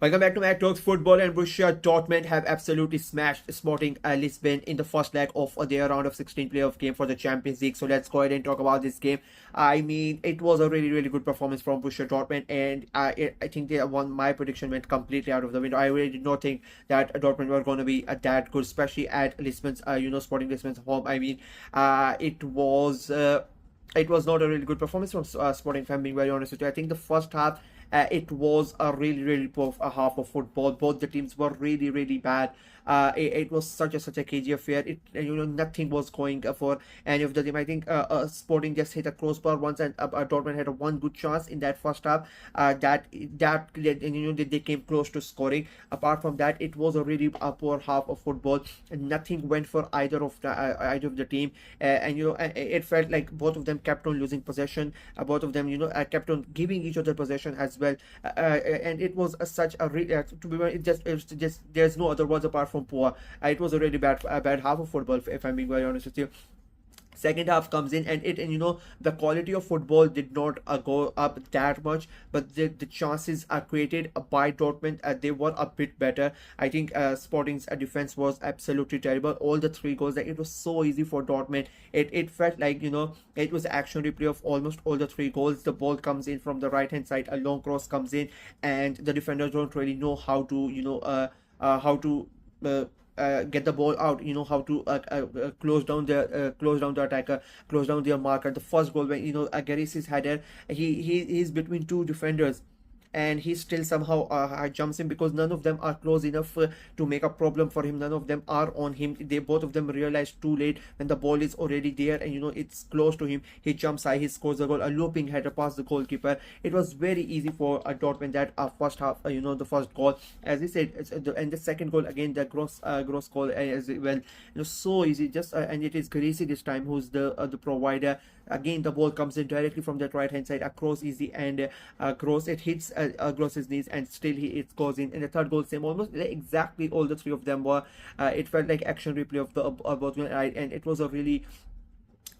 Welcome back to Mac Talks Football, and Borussia Dortmund have absolutely smashed Sporting Lisbon in the first leg of their round of 16 playoff game for the Champions League. So let's go ahead and talk about this game. I mean, it was a really good performance from Borussia Dortmund, and I think they won. My prediction went completely out of the window. I really did not think that Dortmund were going to be that good, especially at Lisbon's, Sporting Lisbon's home. I mean, it was. It was not a really good performance from Sporting, if I'm being very honest with you. I think the first half, it was a really poor half of football. Both the teams were really bad. It was such a cagey affair. Nothing was going for any of the team. I think Sporting just hit a crossbar once, and Dortmund had a one good chance in that first half. They came close to scoring. Apart from that, it was a really poor half of football, and nothing went for either of the team. It felt like both of them kept on losing possession. Both of them, kept on giving each other possession as well. And it was such a to be honest, it was just there's no other words apart from poor. It was a really bad half of football, if I'm being very honest with you. Second half comes in, and the quality of football did not go up that much, but the chances are created by Dortmund. They were a bit better. I think Sporting's defense was absolutely terrible. All the three goals, like, it was so easy for Dortmund. It felt like it was action replay of almost all the three goals. The ball comes in from the right hand side, a long cross comes in, and the defenders don't really know how to how to get the ball out, how to close down the attacker, close down their marker. The first goal, when Garici's header, he's between two defenders, and he still somehow jumps in, because none of them are close enough to make a problem for him. None of them are on him. Both of them realize too late when the ball is already there, and it's close to him. He jumps high, he scores a goal, a looping header past the goalkeeper. It was very easy for Dortmund that first half. The first goal, as I said, and the second goal again, the gross goal as well. So easy. Just and it is Garici this time who's the provider. Again, the ball comes in directly from that right hand side, across easy, and Gross, it hits Gross's knees, and still it goes in. And the third goal, same, almost exactly all the three of them were. It felt like action replay of the both, and it was a really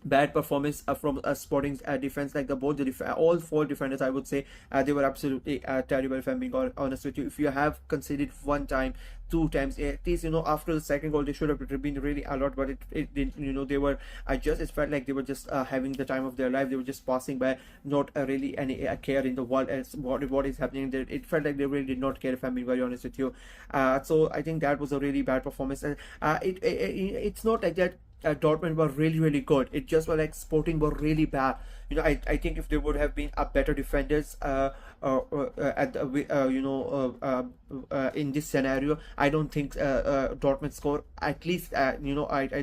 bad performance from Sporting's defense. Like all four defenders, I would say, they were absolutely terrible, if I'm being honest with you. If you have conceded one time, two times, at least after the second goal, they should have been really alert, but it didn't. They were it felt like they were just having the time of their life. They were just passing by, not really any care in the world as what is happening there. It felt like they really did not care, if I'm being very honest with you. So I think that was a really bad performance, and it's not like that Dortmund were really good. It just was like Sporting were really bad. I think if they would have been a better defenders at the in this scenario, I don't think Dortmund score at least. I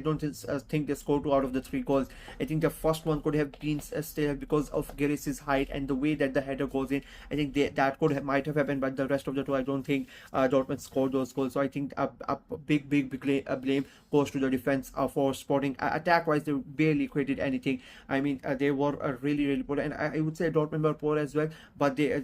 don't think they scored 2 out of the 3 goals. I think the first one could have been still, because of Garici's height and the way that the header goes in. I think that might have happened, but the rest of the 2, I don't think Dortmund scored those goals. So I think a big blame goes to the defense for Sporting. Attack wise, they barely created anything. I mean, they were really poor, and I would say Dortmund were poor as well, but they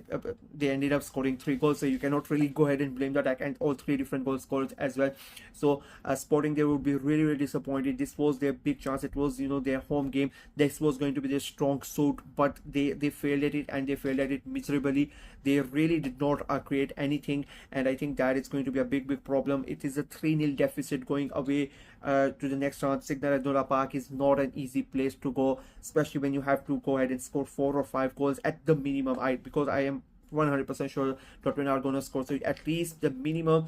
ended up scoring 3 goals, so you cannot really go ahead and blame the attack, and all 3 different goals scored as well. So Sporting, they would be really disappointed. This was their big chance. It was their home game. This was going to be their strong suit, but they failed at it, and they failed at it miserably. They really did not create anything, and I think that is going to be a big problem. It is a 3-0 deficit going away to the next round. Signal Iduna Park is not an easy place to go, especially when you have to go ahead and score 4 or 5 goals at the minimum. Because I am 100% sure Dortmund are going to score. So at least the minimum,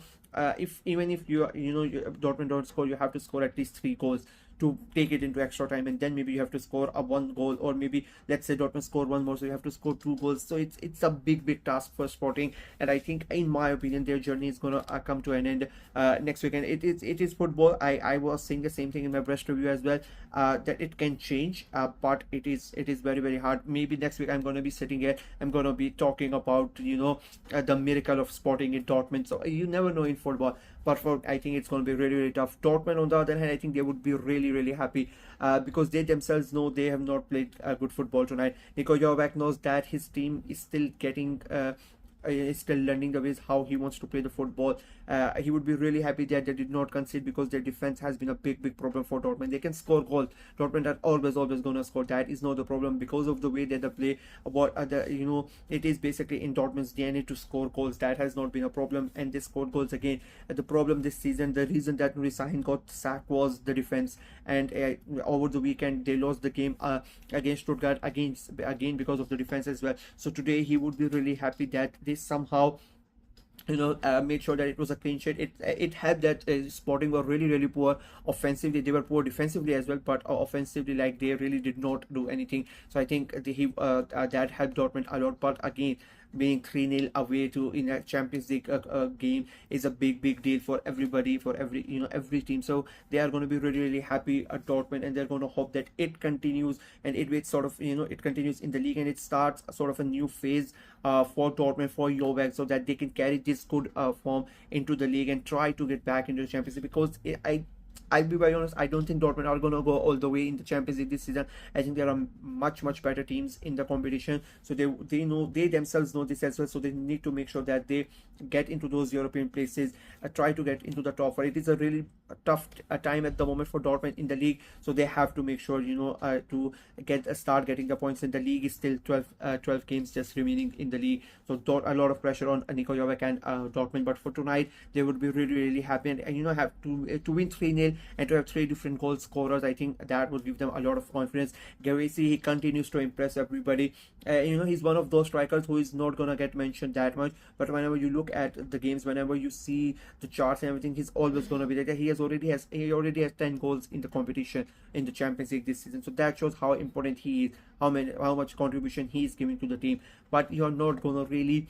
even if Dortmund don't score, you have to score at least 3 goals to take it into extra time, and then maybe you have to score a 1 goal, or maybe let's say Dortmund score 1 more, so you have to score 2 goals. So it's a big task for Sporting, and I think, in my opinion, their journey is gonna come to an end next weekend. It is football. I was saying the same thing in my Brest review as well, that it can change, but it is very hard. Maybe next week I'm gonna be sitting here, I'm gonna be talking about the miracle of Sporting in Dortmund. So you never know in football, but I think it's going to be really tough. Dortmund, on the other hand, I think they would be really happy because they themselves know they have not played good football tonight. Nico Jovic knows that his team is still getting is still learning the ways how he wants to play the football. He would be really happy that they did not concede, because their defense has been a big problem for Dortmund. They can score goals. Dortmund are always gonna score. That is not the problem because of the way that they play. What other, it is basically in Dortmund's DNA to score goals. That has not been a problem, and they scored goals again. The problem this season, the reason that Nuri Sahin got sacked was the defense, and over the weekend they lost the game against Stuttgart again because of the defense as well. So today he would be really happy that they somehow made sure that it was a clean sheet. It helped that Sporting were really poor offensively. They were poor defensively as well, but offensively, like, they really did not do anything. So I think that helped Dortmund a lot. But again, being 3-0 away to in a Champions League game is a big deal for everybody, for every team. So they are going to be really happy at Dortmund, and they're going to hope that it continues, and it sort of it continues in the league, and it starts sort of a new phase for Dortmund, for Jovic, so that they can carry this good form into the league and try to get back into the Champions League. Because I'll be very honest, I don't think Dortmund are going to go all the way in the Champions League this season. I think there are much better teams in the competition. So they themselves know this as well. So they need to make sure that they get into those European places, try to get into the top four. It is a really tough time at the moment for Dortmund in the league. So they have to make sure, to start getting the points. In the league is still 12 games just remaining in the league. So a lot of pressure on Nico Jovic and Dortmund. But for tonight, they would be really happy, and have to win 3-0 and to have 3 different goal scorers. I think that would give them a lot of confidence. Gervasi, he continues to impress everybody. He's one of those strikers who is not gonna get mentioned that much, but whenever you look at the games, whenever you see the charts and everything, he's always gonna be there. He already has 10 goals in the competition in the Champions League this season. So that shows how important he is, how much contribution he is giving to the team. But you're not gonna really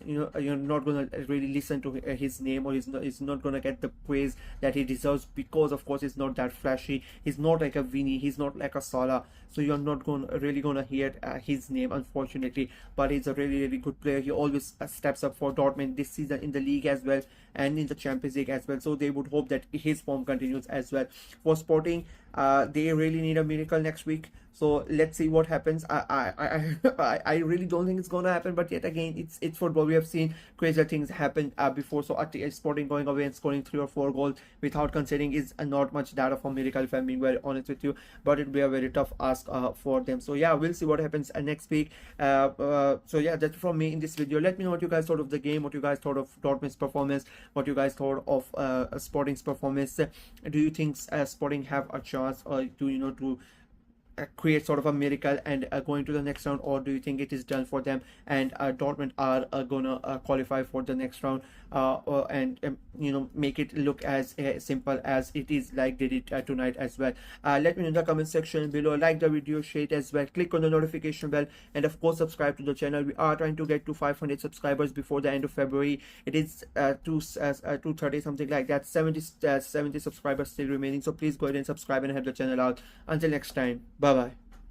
you're not gonna really listen to his name, or he's not gonna get the praise that he deserves, because of course he's not that flashy. He's not like a Vini, he's not like a Salah, so you're not gonna hear his name, unfortunately. But he's a really good player. He always steps up for Dortmund this season in the league as well, and in the Champions League as well. So they would hope that his form continues as well. For Sporting, they really need a miracle next week. So let's see what happens. I really don't think it's gonna happen, but yet again, it's football. We have seen crazier things happen before. So Sporting going away and scoring 3 or 4 goals without conceding is not much that of a miracle, if I'm being very honest with you. But it'll be a very tough ask for them. So yeah, we'll see what happens next week. So yeah, that's from me in this video. Let me know what you guys thought of the game, what you guys thought of Dortmund's performance, what you guys thought of Sporting's performance. Do you think Sporting have a chance, or to create sort of a miracle and going to the next round, or do you think it is done for them and Dortmund are gonna qualify for the next round and make it look as simple as it is, like they did tonight as well? Let me know in the comment section below. Like the video, share it as well, click on the notification bell, and of course subscribe to the channel. We are trying to get to 500 subscribers before the end of February. It is 230 something like that. 70 subscribers still remaining, so please go ahead and subscribe and help the channel out. Until next time, bye bye.